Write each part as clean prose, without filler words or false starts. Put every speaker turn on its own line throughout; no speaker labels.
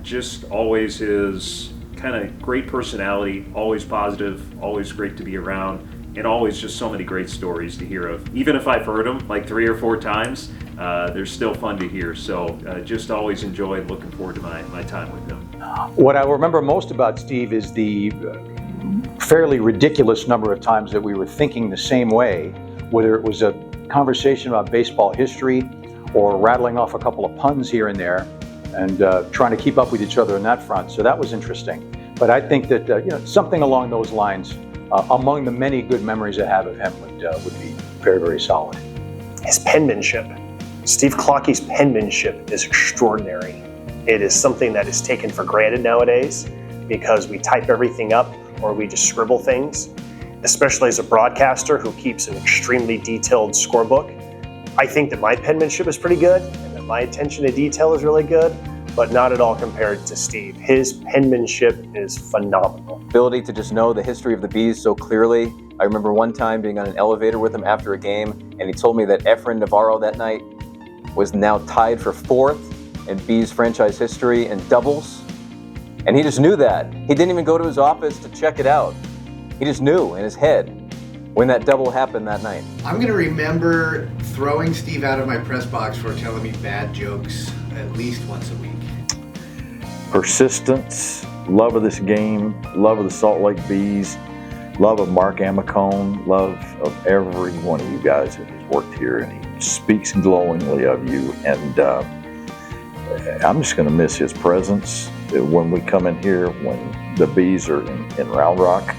Just always his kind of great personality, always positive, always great to be around, and always just so many great stories to hear of. Even if I've heard them like 3 or 4 times, they're still fun to hear. So just always enjoyed, looking forward to my time with him.
What I remember most about Steve is the fairly ridiculous number of times that we were thinking the same way, whether it was a conversation about baseball history or rattling off a couple of puns here and there, and trying to keep up with each other on that front. So that was interesting. But I think that something along those lines, among the many good memories I have of him, would be very, very solid.
His penmanship. Steve Klauke's penmanship is extraordinary. It is something that is taken for granted nowadays because we type everything up or we just scribble things, especially as a broadcaster who keeps an extremely detailed scorebook. I think that my penmanship is pretty good and that my attention to detail is really good, but not at all compared to Steve. His penmanship is phenomenal.
Ability to just know the history of the Bees so clearly. I remember one time being on an elevator with him after a game, and he told me that Efrain Navarro that night was now tied for 4th in Bees franchise history in doubles. And he just knew that. He didn't even go to his office to check it out. He just knew in his head when that double happened that night.
I'm going to remember throwing Steve out of my press box for telling me bad jokes at least once a week.
Persistence, love of this game, love of the Salt Lake Bees, love of Mark Amicone, love of every one of you guys that has worked here, and he speaks glowingly of you. And I'm just going to miss his presence when we come in here, when the Bees are in Round Rock.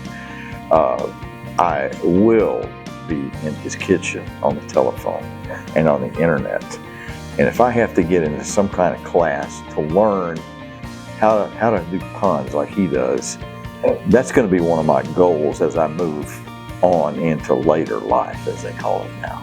I will be in his kitchen on the telephone and on the internet. And if I have to get into some kind of class to learn how to do puns like he does, that's going to be one of my goals as I move on into later life, as they call it now.